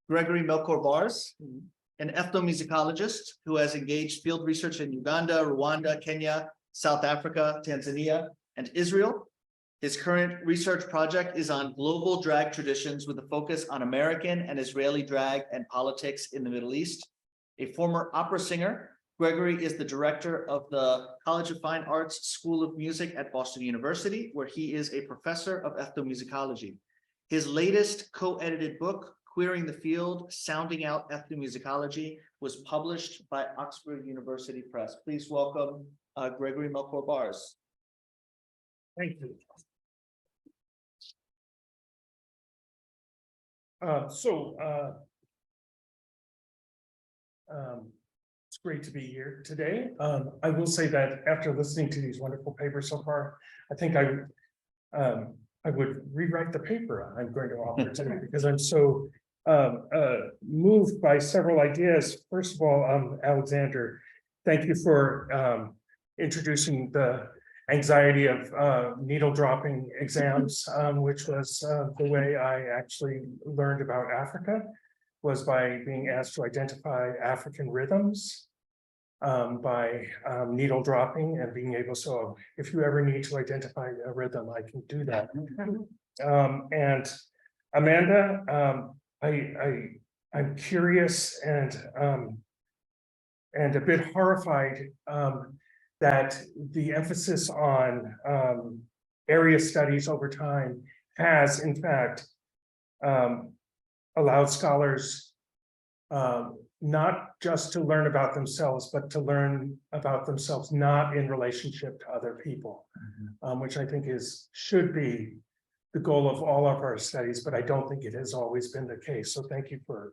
Gregory Melchor-Barz, an ethnomusicologist who has engaged field research in Uganda, Rwanda, Kenya, South Africa, Tanzania, and Israel. His current research project is on global drag traditions with a focus on American and Israeli drag and politics in the Middle East. A former opera singer, Gregory is the director of the College of Fine Arts School of Music at Boston University, where he is a professor of ethnomusicology. His latest co-edited book, Queering the Field, Sounding Out Ethnomusicology, was published by Oxford University Press. Please welcome Gregory Melchor-Barz. Thank you. It's great to be here today. I will say that after listening to these wonderful papers so far, I think I would rewrite the paper I'm going to offer today because I'm so moved by several ideas. First of all, Alexander, thank you for introducing the anxiety of needle dropping exams, which was the way I actually learned about Africa, was by being asked to identify African rhythms by needle dropping and being able, so if you ever need to identify a rhythm, I can do that. And Amanda, I'm curious and a bit horrified that the emphasis on area studies over time has, in fact, allowed scholars not just to learn about themselves, but to learn about themselves not in relationship to other people, which I think should be the goal of all of our studies, but I don't think it has always been the case. So thank you for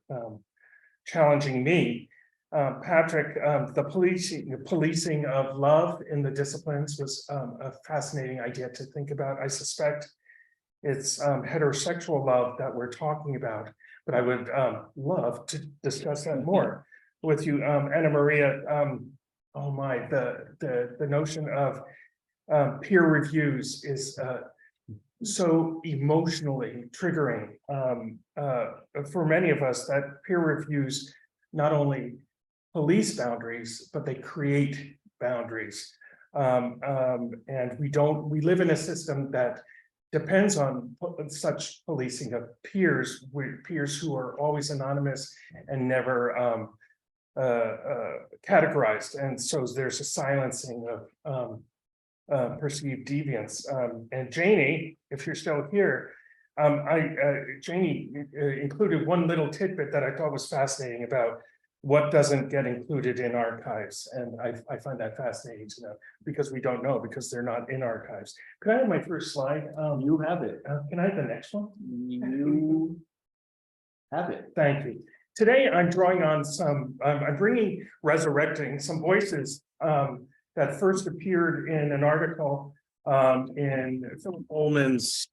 challenging me. Patrick, the policing of love in the disciplines was a fascinating idea to think about. I suspect it's heterosexual love that we're talking about, but I would love to discuss that more with you. Anna Maria, oh my, the notion of peer reviews is so emotionally triggering for many of us, that peer reviews not only police boundaries, but they create boundaries. And we live in a system that depends on such policing of peers, peers who are always anonymous and never categorized. And so there's a silencing of perceived deviance. And Janie, if you're still here, Janie included one little tidbit that I thought was fascinating about what doesn't get included in archives. And I find that fascinating to know, because we don't know, because they're not in archives. Could I have my first slide? You have it. Can I have the next one? You have it. Thank you. Today, I'm drawing on I'm resurrecting some voices that first appeared in an article in Philip Ullman's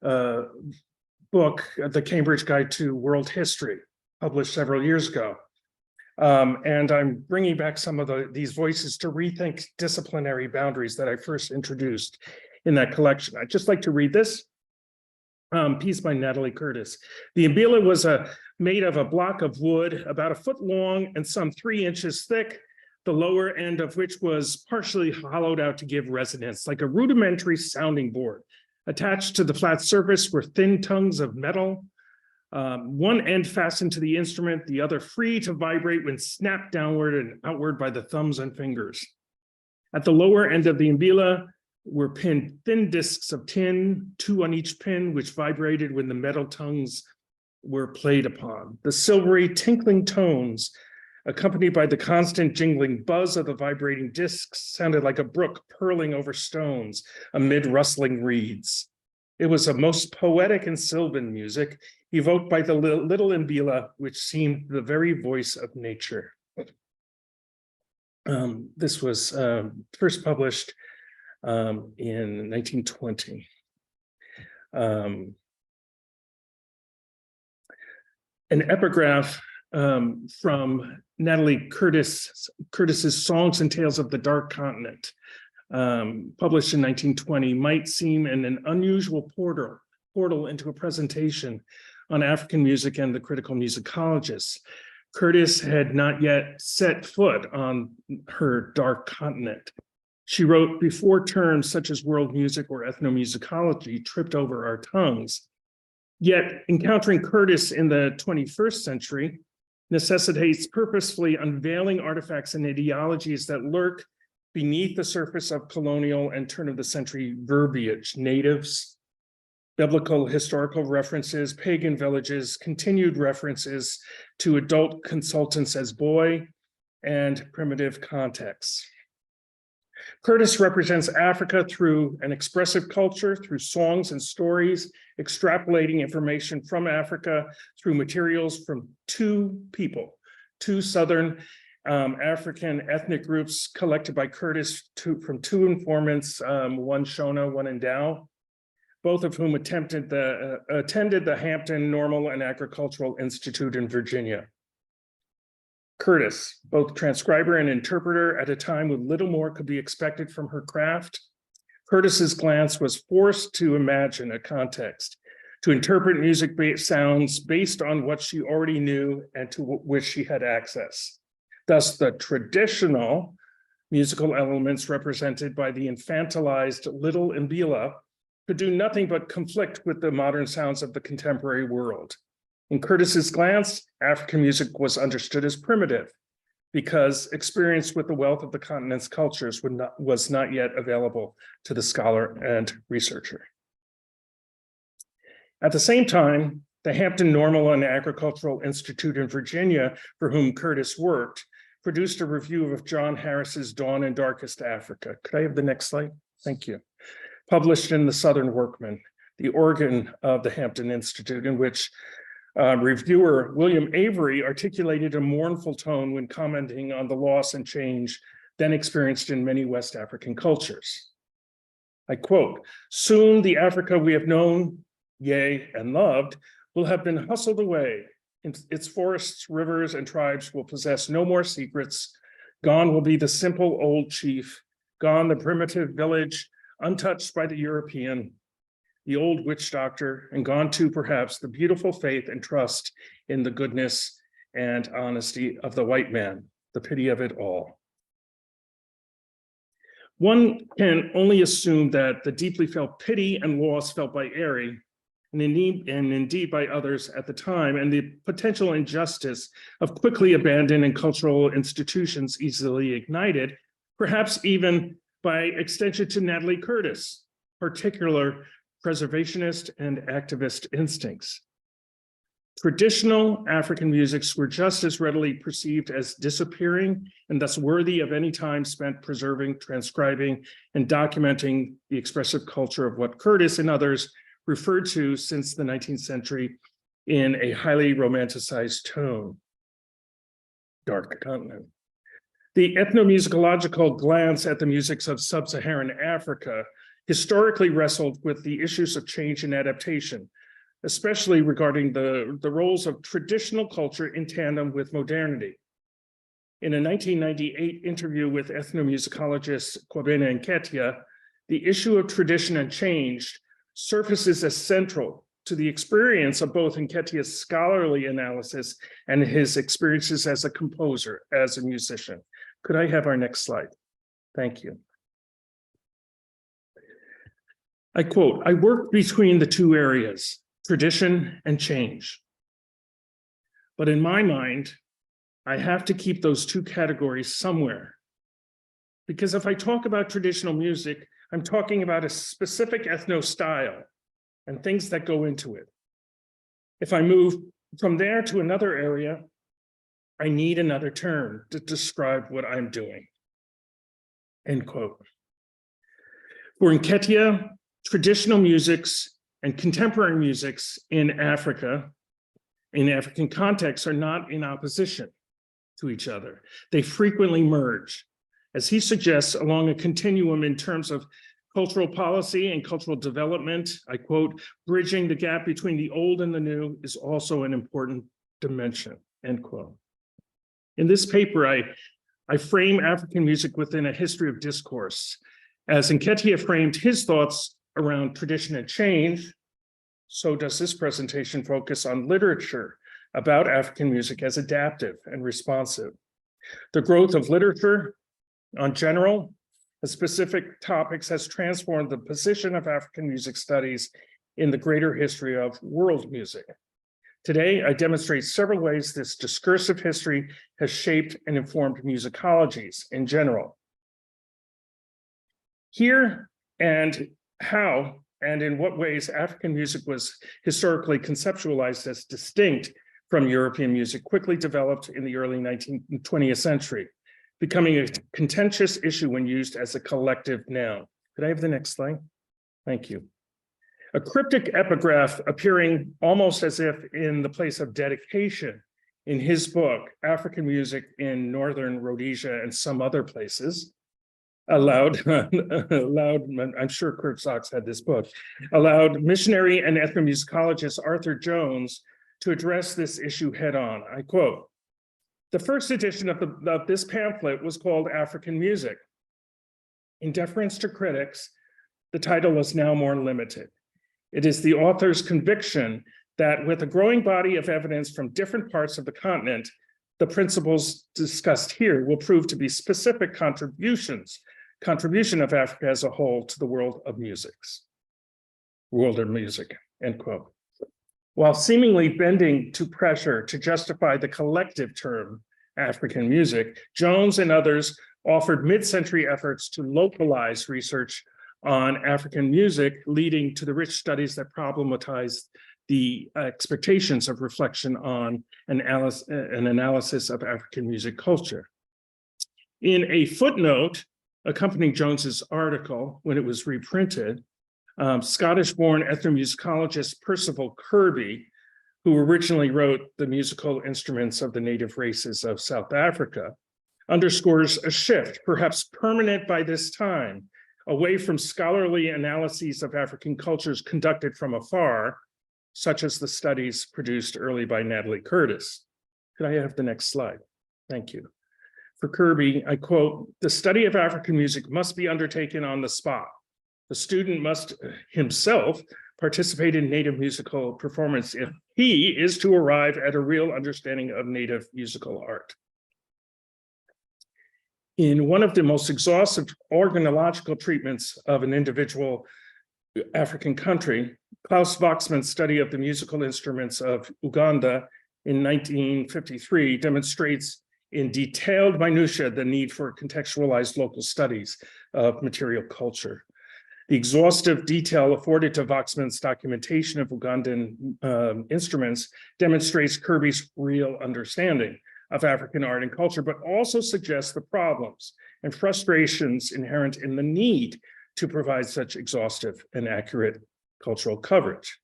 book, The Cambridge Guide to World History, published several years ago. And I'm bringing back some of these voices to rethink disciplinary boundaries that I first introduced in that collection. I'd just like to read this piece by Natalie Curtis. The Mbila was made of a block of wood about 1 foot long and some 3 inches thick, the lower end of which was partially hollowed out to give resonance, like a rudimentary sounding board. Attached to the flat surface were thin tongues of metal, one end fastened to the instrument, the other free to vibrate when snapped downward and outward by the thumbs and fingers. At the lower end of the Mbila were pinned thin discs of tin, 2 on each pin, which vibrated when the metal tongues were played upon. The silvery tinkling tones, accompanied by the constant jingling buzz of the vibrating discs, sounded like a brook purling over stones amid rustling reeds. It was a most poetic and sylvan music, evoked by the little Mbila, which seemed the very voice of nature. This was first published in 1920. An epigraph from Natalie Curtis's Songs and Tales of the Dark Continent, published in 1920, might seem an unusual portal into a presentation on African music and the critical musicologists. Curtis had not yet set foot on her dark continent. She wrote before terms such as world music or ethnomusicology tripped over our tongues. Yet encountering Curtis in the 21st century necessitates purposefully unveiling artifacts and ideologies that lurk beneath the surface of colonial and turn-of-the-century verbiage, natives, biblical historical references, pagan villages, continued references to adult consultants as boy, and primitive contexts. Curtis represents Africa through an expressive culture, through songs and stories, extrapolating information from Africa through materials from two Southern African ethnic groups collected by Curtis from two informants, one Shona, one Endow, both of whom attended the Hampton Normal and Agricultural Institute in Virginia. Curtis, both transcriber and interpreter at a time when little more could be expected from her craft, Curtis's glance was forced to imagine a context, to interpret music-based sounds based on what she already knew and to which she had access. Thus, the traditional musical elements represented by the infantilized little Mbila could do nothing but conflict with the modern sounds of the contemporary world. In Curtis's glance, African music was understood as primitive because experience with the wealth of the continent's cultures was not yet available to the scholar and researcher. At the same time, the Hampton Normal and Agricultural Institute in Virginia, for whom Curtis worked, produced a review of John Harris's Dawn in Darkest Africa. Could I have the next slide? Thank you. Published in the Southern Workman, the organ of the Hampton Institute, in which reviewer William Avery articulated a mournful tone when commenting on the loss and change then experienced in many West African cultures. I quote, "Soon the Africa we have known, yea, and loved, will have been hustled away. Its forests, rivers, and tribes will possess no more secrets. Gone will be the simple old chief, gone the primitive village, untouched by the European, the old witch doctor, and gone too, perhaps, the beautiful faith and trust in the goodness and honesty of the white man, the pity of it all." One can only assume that the deeply felt pity and loss felt by Airy, and indeed by others at the time, and the potential injustice of quickly abandoned cultural institutions easily ignited, perhaps even by extension to Natalie Curtis, particular preservationist and activist instincts. Traditional African musics were just as readily perceived as disappearing and thus worthy of any time spent preserving, transcribing, and documenting the expressive culture of what Curtis and others referred to since the 19th century in a highly romanticized tone. Dark continent. The ethnomusicological glance at the musics of sub-Saharan Africa historically wrestled with the issues of change and adaptation, especially regarding the roles of traditional culture in tandem with modernity. In a 1998 interview with ethnomusicologists Kwabena Nketiah, the issue of tradition and change surfaces as central to the experience of both Nketiah's scholarly analysis and his experiences as a composer, as a musician. Could I have our next slide? Thank you. I quote, "I work between the two areas, tradition and change. But in my mind, I have to keep those two categories somewhere. Because if I talk about traditional music, I'm talking about a specific ethno style and things that go into it. If I move from there to another area, I need another term to describe what I'm doing." End quote. For Nketiah, traditional musics and contemporary musics in Africa, in African contexts, are not in opposition to each other. They frequently merge, as he suggests, along a continuum in terms of cultural policy and cultural development. I quote, "Bridging the gap between the old and the new is also an important dimension," end quote. In this paper, I frame African music within a history of discourse, as Nketiah framed his thoughts around tradition and change, so does this presentation focus on literature about African music as adaptive and responsive. The growth of literature on general and specific topics has transformed the position of African music studies in the greater history of world music. Today, I demonstrate several ways this discursive history has shaped and informed musicologies in general. Here and how and in what ways African music was historically conceptualized as distinct from European music quickly developed in the early 20th century, becoming a contentious issue when used as a collective noun. Could I have the next slide? Thank you. A cryptic epigraph appearing almost as if in the place of dedication in his book, African Music in Northern Rhodesia and Some Other Places, allowed, I'm sure Kurt Sachs had this book, allowed missionary and ethnomusicologist Arthur Jones to address this issue head on. I quote, "The first edition of this pamphlet was called African Music. In deference to critics, the title is now more limited. It is the author's conviction that with a growing body of evidence from different parts of the continent, the principles discussed here will prove to be specific contribution of Africa as a whole to the world of music, end quote. While seemingly bending to pressure to justify the collective term African music, Jones and others offered mid-century efforts to localize research on African music, leading to the rich studies that problematized the expectations of reflection on an analysis of African music culture. In a footnote accompanying Jones's article when it was reprinted, Scottish-born ethnomusicologist Percival Kirby, who originally wrote The Musical Instruments of the Native Races of South Africa, underscores a shift, perhaps permanent by this time, away from scholarly analyses of African cultures conducted from afar, such as the studies produced early by Natalie Curtis. Could I have the next slide? Thank you. For Kirby, I quote, "The study of African music must be undertaken on the spot. The student must himself participate in native musical performance if he is to arrive at a real understanding of native musical art." In one of the most exhaustive organological treatments of an individual African country, Klaus Waxman's study of the musical instruments of Uganda in 1953 demonstrates in detailed minutiae the need for contextualized local studies of material culture. The exhaustive detail afforded to Waxman's documentation of Ugandan instruments demonstrates Kirby's real understanding of African art and culture, but also suggests the problems and frustrations inherent in the need to provide such exhaustive and accurate cultural coverage.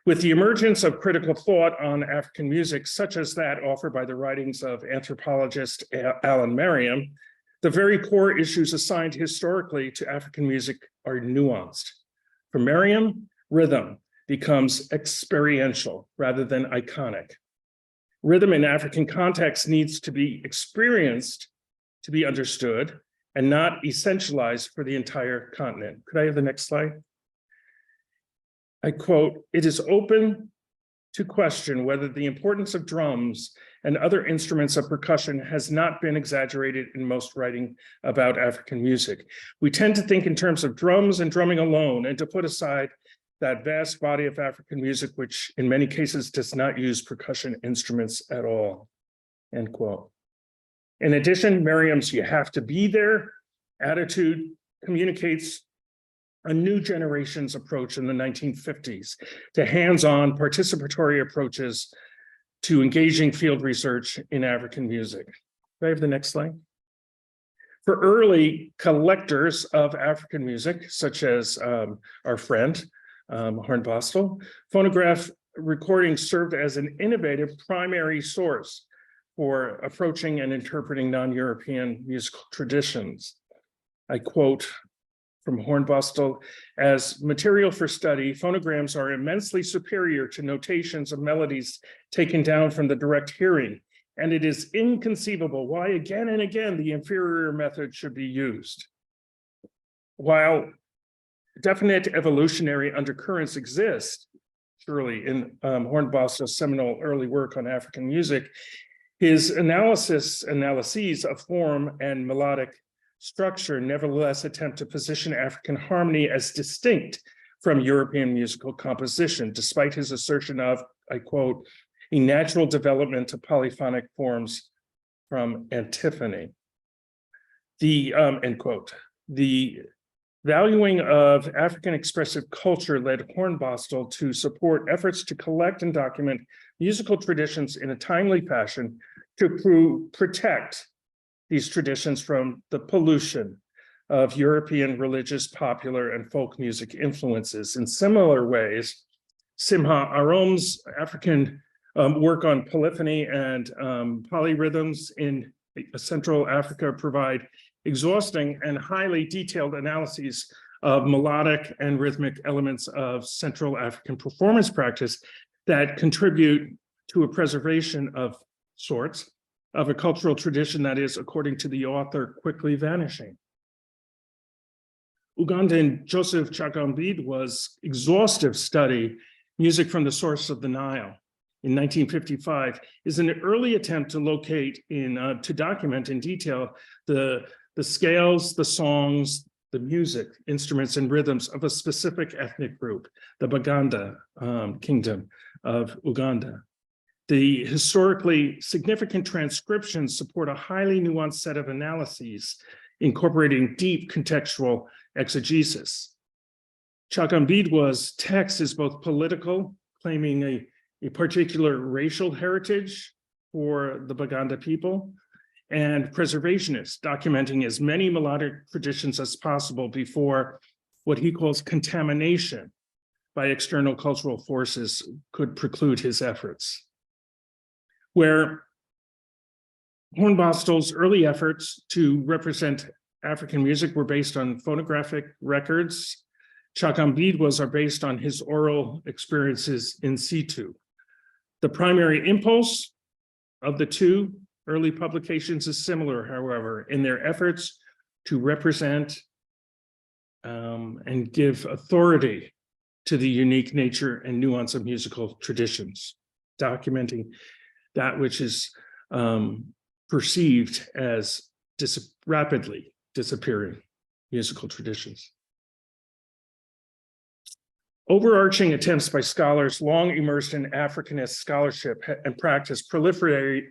With the emergence of critical thought on African music, such as that offered by the writings of anthropologist Alan Merriam, the very core issues assigned historically to African music are nuanced. For Merriam, rhythm becomes experiential rather than iconic. Rhythm in African context needs to be experienced to be understood and not essentialized for the entire continent. Could I have the next slide? I quote, "It is open to question whether the importance of drums and other instruments of percussion has not been exaggerated in most writing about African music. We tend to think in terms of drums and drumming alone and to put aside that vast body of African music, which in many cases does not use percussion instruments at all," end quote. In addition, Merriam's "you have to be there" attitude communicates a new generation's approach in the 1950s to hands-on participatory approaches to engaging field research in African music. Can I have the next slide? For early collectors of African music, such as our friend, Hornbostel, phonograph recordings served as an innovative primary source for approaching and interpreting non-European musical traditions. I quote from Hornbostel, "As material for study, phonograms are immensely superior to notations of melodies taken down from the direct hearing, and it is inconceivable why again and again the inferior method should be used. While definite evolutionary undercurrents exist, surely, in Hornbostel's seminal early work on African music, his analyses of form and melodic structure nevertheless attempt to position African harmony as distinct from European musical composition, despite his assertion of, I quote, a natural development of polyphonic forms from antiphony. The end quote. The valuing of African expressive culture led Hornbostel to support efforts to collect and document musical traditions in a timely fashion to protect these traditions from the pollution of European religious, popular, and folk music influences. In similar ways, Simha Arom's African work on polyphony and polyrhythms in Central Africa provide exhausting and highly detailed analyses of melodic and rhythmic elements of Central African performance practice that contribute to a preservation of sorts of a cultural tradition that is, according to the author, quickly vanishing. Ugandan Joseph Kyagambiddwa's exhaustive study, Music from the Source of the Nile, in 1955, is an early attempt to locate to document in detail the scales, the songs, the music, instruments, and rhythms of a specific ethnic group, the Baganda Kingdom of Uganda. The historically significant transcriptions support a highly nuanced set of analyses, incorporating deep contextual exegesis. Kyagambiddwa's text is both political, claiming a particular racial heritage for the Baganda people, and preservationist, documenting as many melodic traditions as possible before what he calls contamination by external cultural forces could preclude his efforts. Where Hornbostel's early efforts to represent African music were based on phonographic records, Kyagambiddwa's are based on his oral experiences in situ. The primary impulse of the two early publications is similar, however, in their efforts to represent and give authority to the unique nature and nuance of musical traditions, documenting that which is perceived as rapidly disappearing musical traditions. Overarching attempts by scholars long immersed in Africanist scholarship and practice proliferated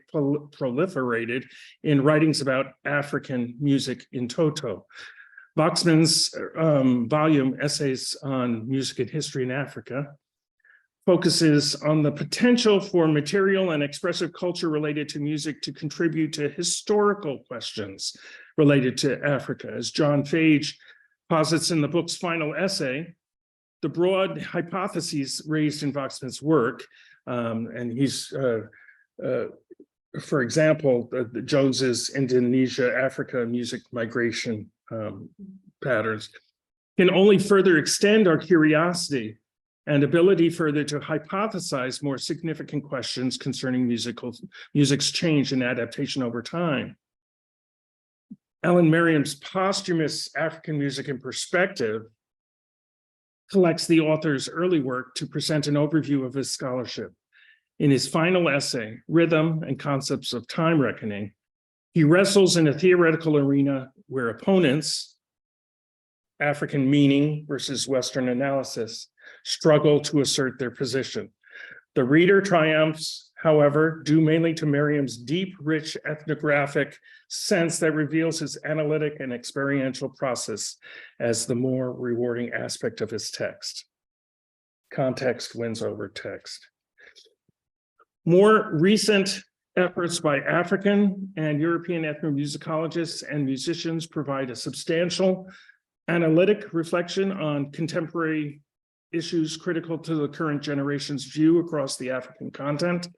in writings about African music in toto. Waxman's volume, Essays on Music and History in Africa, focuses on the potential for material and expressive culture related to music to contribute to historical questions related to Africa. As John Fage posits in the book's final essay, the broad hypotheses raised in Waxman's work, and he's, for example, Jones's Indonesia-Africa music migration patterns, can only further extend our curiosity and ability further to hypothesize more significant questions concerning music's change and adaptation over time. Alan Merriam's posthumous African Music in Perspective collects the author's early work to present an overview of his scholarship. In his final essay, Rhythm and Concepts of Time Reckoning, he wrestles in a theoretical arena where opponents, African meaning versus Western analysis, struggle to assert their position. The reader triumphs, however, due mainly to Merriam's deep, rich ethnographic sense that reveals his analytic and experiential process as the more rewarding aspect of his text. Context wins over text. More recent efforts by African and European ethnomusicologists and musicians provide a substantial analytic reflection on contemporary issues critical to the current generation's view across the African content.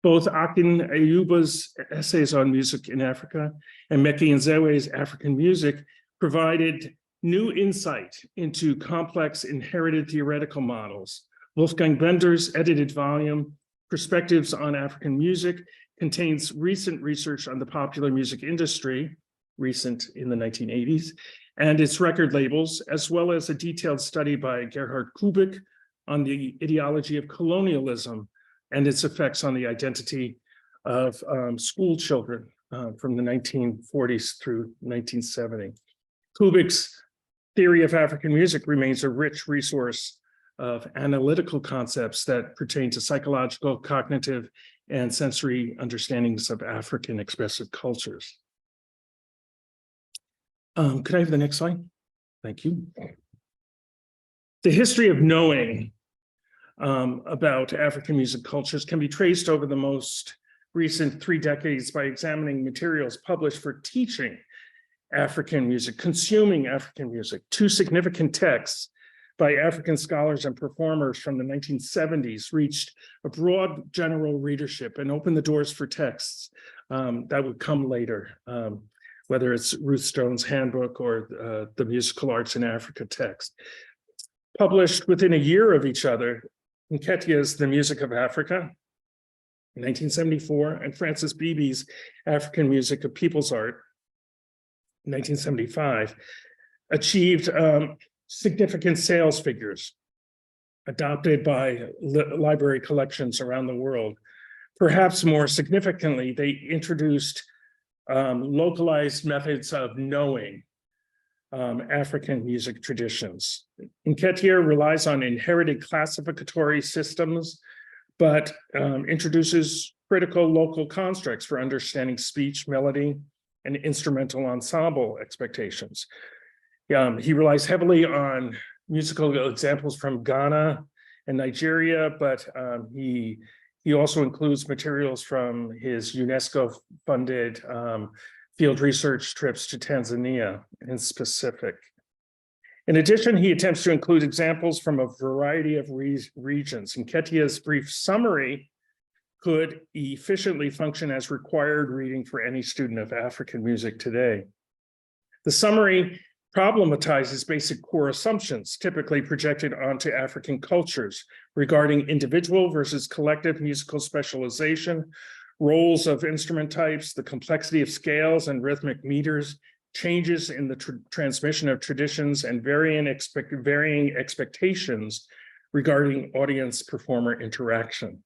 Both Akin Ayuba's Essays on Music in Africa and Meki Nzewe's African Music provided new insight into complex inherited theoretical models. Wolfgang Bender's edited volume, Perspectives on African Music, contains recent research on the popular music industry, recent in the 1980s, and its record labels, as well as a detailed study by Gerhard Kubik on the ideology of colonialism and its effects on the identity of school children from the 1940s through 1970. Kubik's theory of African music remains a rich resource of analytical concepts that pertain to psychological, cognitive, and sensory understandings of African expressive cultures. Could I have the next slide? Thank you. The history of knowing about African music cultures can be traced over the most recent 3 decades by examining materials published for teaching African music, consuming African music. 2 significant texts by African scholars and performers from the 1970s reached a broad general readership and opened the doors for texts that would come later, whether it's Ruth Stone's handbook or the Musical Arts in Africa text. Published within a year of each other, Nketiah's The Music of Africa, 1974, and Francis Beebe's African Music of People's Art, 1975, achieved significant sales figures adopted by library collections around the world. Perhaps more significantly, they introduced localized methods of knowing African music traditions. Nketiah relies on inherited classificatory systems, but introduces critical local constructs for understanding speech, melody, and instrumental ensemble expectations. He relies heavily on musical examples from Ghana and Nigeria, but he also includes materials from his UNESCO-funded field research trips to Tanzania in specific. In addition, he attempts to include examples from a variety of regions. Nketiah's brief summary could efficiently function as required reading for any student of African music today. The summary problematizes basic core assumptions typically projected onto African cultures regarding individual versus collective musical specialization, roles of instrument types, the complexity of scales and rhythmic meters, changes in the transmission of traditions, and varying expectations regarding audience-performer interaction.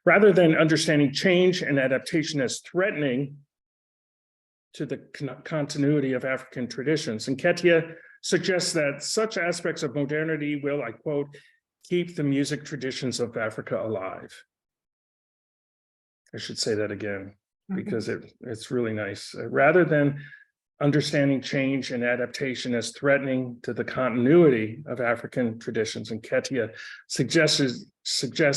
Rather than understanding change and adaptation as threatening to the continuity of African traditions, Nketiah suggests that such aspects of modernity will, I quote, keep the music traditions of Africa alive. I should say that again, because it's really nice. Rather than understanding change and adaptation as threatening to the continuity of African traditions, Nketiah suggests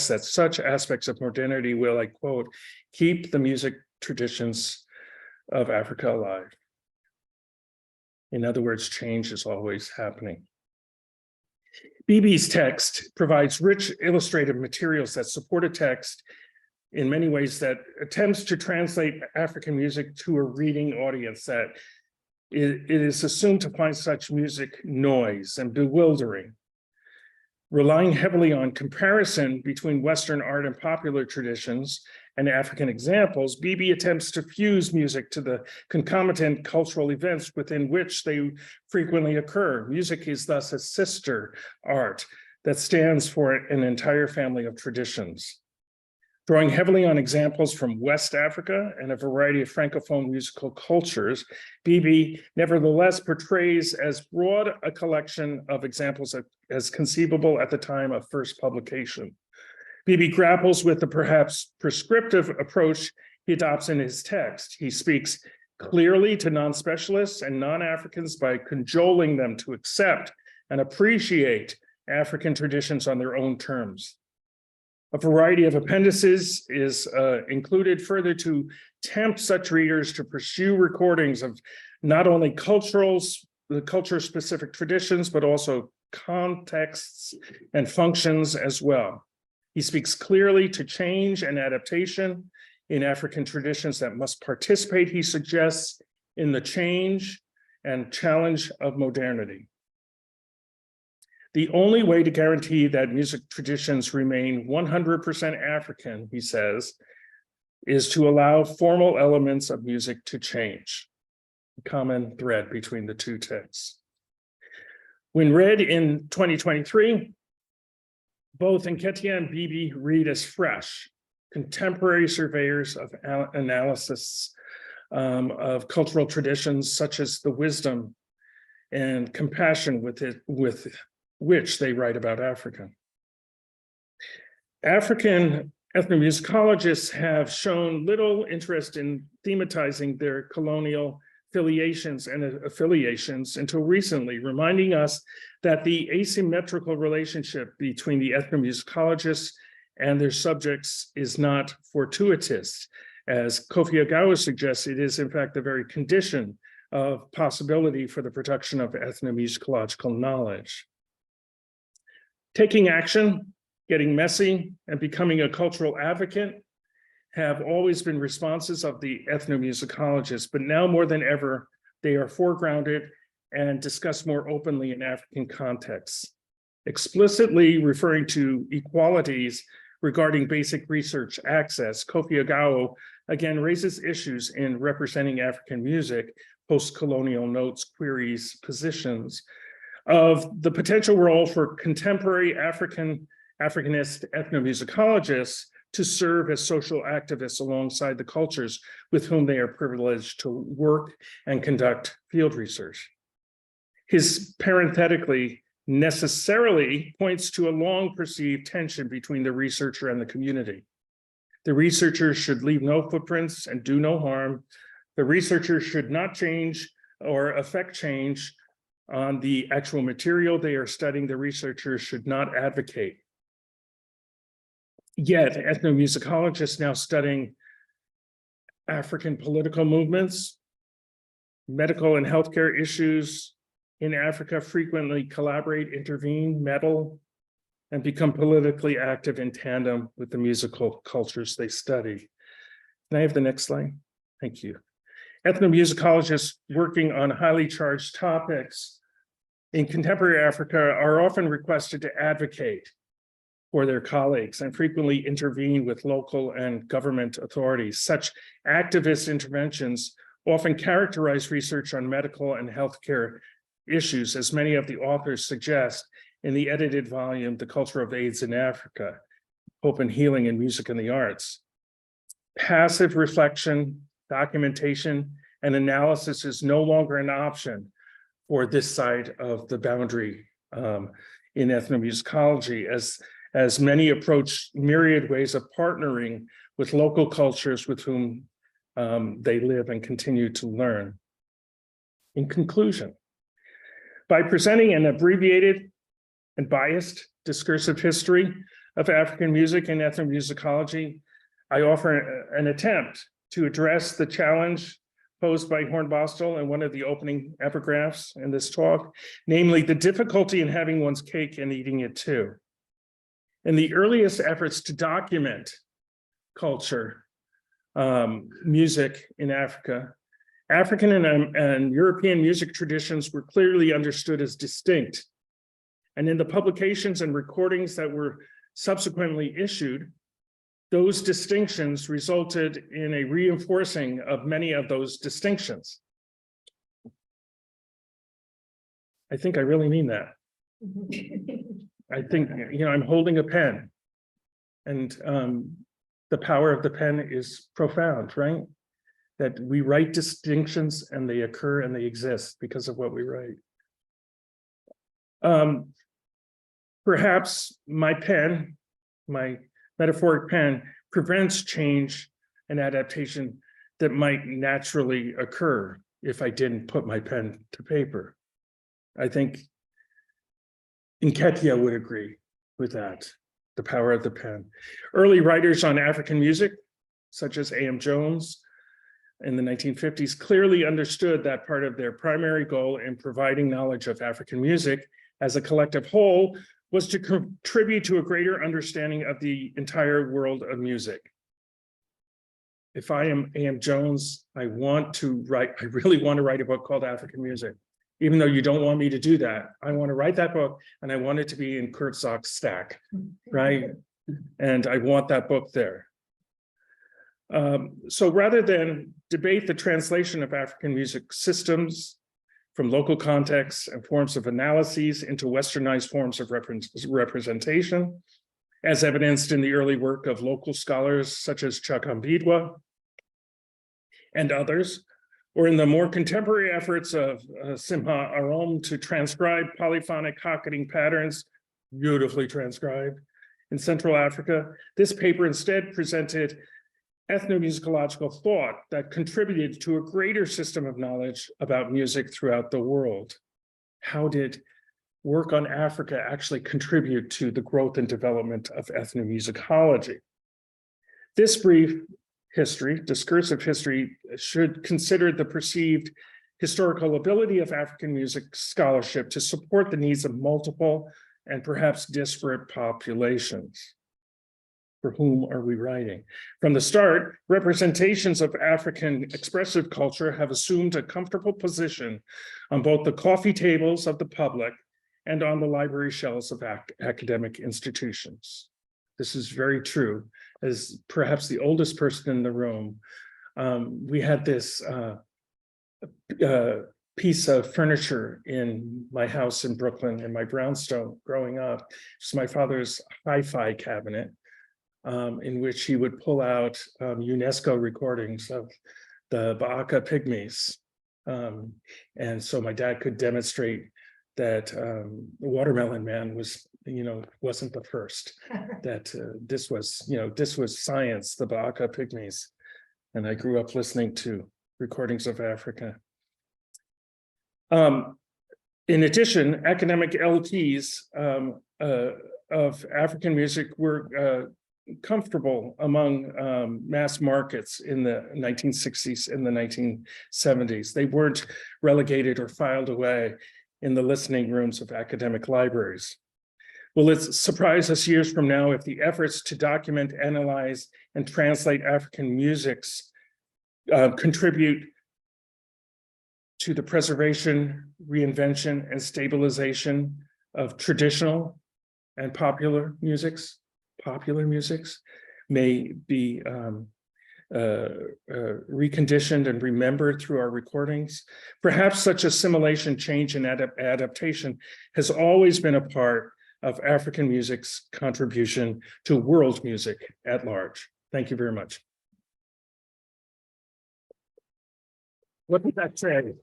that such aspects of modernity will, I quote, keep the music traditions of Africa alive. In other words, change is always happening. Beebe's text provides rich illustrative materials that support a text in many ways that attempts to translate African music to a reading audience that it is assumed to find such music noise and bewildering. Relying heavily on comparison between Western art and popular traditions and African examples, Beebe attempts to fuse music to the concomitant cultural events within which they frequently occur. Music is thus a sister art that stands for an entire family of traditions. Drawing heavily on examples from West Africa and a variety of Francophone musical cultures, Beebe nevertheless portrays as broad a collection of examples as conceivable at the time of first publication. Beebe grapples with the perhaps prescriptive approach he adopts in his text. He speaks clearly to non-specialists and non-Africans by cajoling them to accept and appreciate African traditions on their own terms. A variety of appendices is included further to tempt such readers to pursue recordings of not only the culture-specific traditions, but also contexts and functions as well. He speaks clearly to change and adaptation in African traditions that must participate, he suggests, in the change and challenge of modernity. The only way to guarantee that music traditions remain 100% African, he says, is to allow formal elements of music to change. A common thread between the two texts. When read in 2023, Both Nketiah and Bibi read as fresh, contemporary surveyors of analysis of cultural traditions, such as the wisdom and compassion with which they write about Africa. African ethnomusicologists have shown little interest in thematizing their colonial affiliations until recently, reminding us that the asymmetrical relationship between the ethnomusicologists and their subjects is not fortuitous. As Kyagambiddwa suggests, it is in fact the very condition of possibility for the production of ethnomusicological knowledge. Taking action, getting messy, and becoming a cultural advocate have always been responses of the ethnomusicologists, but now more than ever, they are foregrounded and discussed more openly in African contexts. Explicitly referring to equalities regarding basic research access, Kyagambiddwa again raises issues in representing African music, post-colonial notes, queries, positions, of the potential role for contemporary Africanist ethnomusicologists to serve as social activists alongside the cultures with whom they are privileged to work and conduct field research. His parenthetically necessarily points to a long perceived tension between the researcher and the community. The researcher should leave no footprints and do no harm. The researcher should not change or affect change on the actual material they are studying. The researcher should not advocate. Yet, ethnomusicologists now studying African political movements, medical and healthcare issues in Africa frequently collaborate, intervene, meddle, and become politically active in tandem with the musical cultures they study. Can I have the next slide? Thank you. Ethnomusicologists working on highly charged topics in contemporary Africa are often requested to advocate for their colleagues and frequently intervene with local and government authorities. Such activist interventions often characterize research on medical and healthcare issues, as many of the authors suggest in the edited volume, The Culture of AIDS in Africa, Hope and Healing in Music and the Arts. Passive reflection, documentation, and analysis is no longer an option for this side of the boundary in ethnomusicology, as many approach myriad ways of partnering with local cultures with whom they live and continue to learn. In conclusion, by presenting an abbreviated and biased discursive history of African music and ethnomusicology, I offer an attempt to address the challenge posed by Hornbostel in one of the opening epigraphs in this talk, namely the difficulty in having one's cake and eating it too. In the earliest efforts to document culture, music in Africa, African and European music traditions were clearly understood as distinct. And in the publications and recordings that were subsequently issued, those distinctions resulted in a reinforcing of many of those distinctions. I think I really mean that. I think, I'm holding a pen, and the power of the pen is profound, right? That we write distinctions and they occur and they exist because of what we write. Perhaps my pen, my metaphoric pen, prevents change and adaptation that might naturally occur if I didn't put my pen to paper. I think Nketiah would agree with that, the power of the pen. Early writers on African music, such as A.M. Jones in the 1950s, clearly understood that part of their primary goal in providing knowledge of African music as a collective whole was to contribute to a greater understanding of the entire world of music. If I am A.M. Jones, I really want to write a book called African Music. Even though you don't want me to do that, I want to write that book, and I want it to be in Kurt Zock's stack, right? And I want that book there. So rather than debate the translation of African music systems from local contexts and forms of analyses into Westernized forms of representation, as evidenced in the early work of local scholars such as Kyagambiddwa and others, or in the more contemporary efforts of Simha Arom to transcribe polyphonic hocketing patterns, beautifully transcribed, in Central Africa. This paper instead presented ethnomusicological thought that contributed to a greater system of knowledge about music throughout the world. How did work on Africa actually contribute to the growth and development of ethnomusicology? This brief history, discursive history, should consider the perceived historical ability of African music scholarship to support the needs of multiple and perhaps disparate populations. For whom are we writing? From the start, representations of African expressive culture have assumed a comfortable position on both the coffee tables of the public and on the library shelves of academic institutions. This is very true. As perhaps the oldest person in the room, we had this piece of furniture in my house in Brooklyn, in my brownstone growing up. It's my father's hi-fi cabinet, in which he would pull out UNESCO recordings of the Baaka Pygmies. And so my dad could demonstrate that the Watermelon Man was, wasn't the first, that this was science, the Baaka Pygmies. And I grew up listening to recordings of Africa. In addition, academic LPs of African music were comfortable among mass markets in the 1960s and the 1970s. They weren't relegated or filed away in the listening rooms of academic libraries. Will it surprise us years from now if the efforts to document, analyze, and translate African musics contribute to the preservation, reinvention, and stabilization of traditional and popular musics? Popular musics may be reconditioned and remembered through our recordings. Perhaps such assimilation, change, and adaptation has always been a part of African music's contribution to world music at large. Thank you very much. What did that say?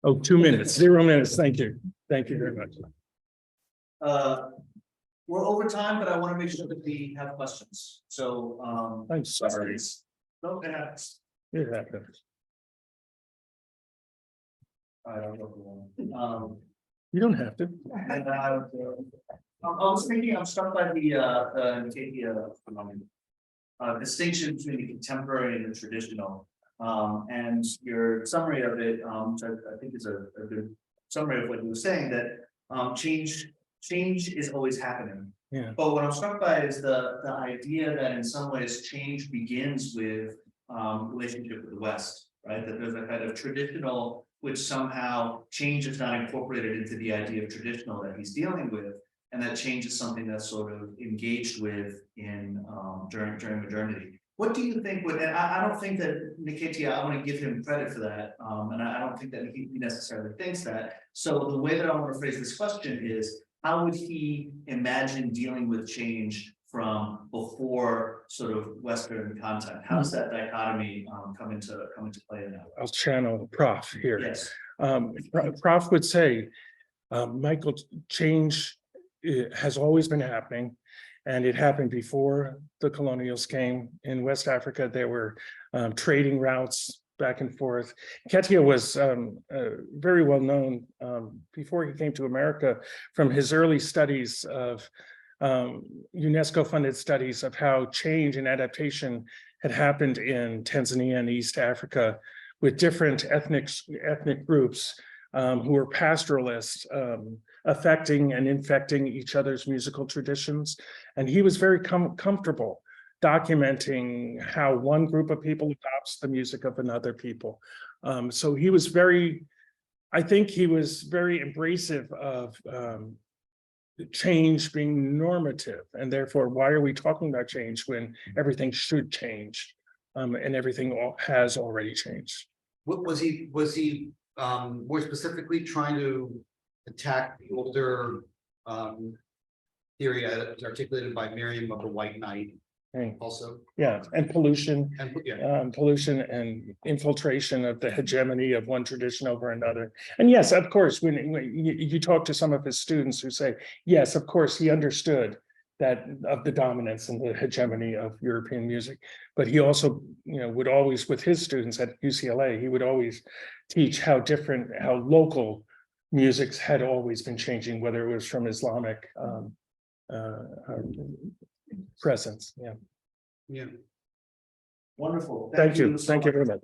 Oh, 2 minutes, 0 minutes. Thank you. Thank you very much. We're over time, but I want to make sure that we have questions. So, I'm sorry. No, it happens. It happens. I don't know. You don't have to. And I was thinking, I'm struck by the distinction between the contemporary and the traditional. And your summary of it, which I think is a good summary of what you were saying, that change is always happening. Yeah. But what I'm struck by is the idea that in some ways change begins with relationship with the West, right? That there's a kind of traditional, which somehow change is not incorporated into the idea of traditional that he's dealing with, and that change is something that's sort of engaged with in during modernity. What do you think would, and I don't think that Nikitya, I want to give him credit for that, and I don't think that he necessarily thinks that. So the way that I want to phrase this question is, how would he imagine dealing with change from before sort of Western content? How does that dichotomy come into play now? I'll channel Prof here. Yes. Prof would say, Michael, change has always been happening, and it happened before the colonials came. In West Africa, there were trading routes back and forth. Ketia was very well known before he came to America from his early studies of UNESCO-funded studies of how change and adaptation had happened in Tanzania and East Africa with different ethnic groups who were pastoralists, affecting and infecting each other's musical traditions. And he was very comfortable documenting how one group of people adopts the music of another people. So he was I think he was very embracive of change being normative, and therefore, why are we talking about change when everything should change, and everything has already changed? What was he more specifically trying to attack the older theory as articulated by Miriam of the White Knight Right. also. Yeah, and pollution. And yeah, Pollution and infiltration of the hegemony of one tradition over another. And yes, of course, when you talk to some of his students who say, yes, of course, he understood that of the dominance and the hegemony of European music. But he also, would always, with his students at UCLA, he would always teach how local musics had always been changing, whether it was from Islamic presence. Yeah. yeah. Wonderful. Thank you. so Thank you much. very much.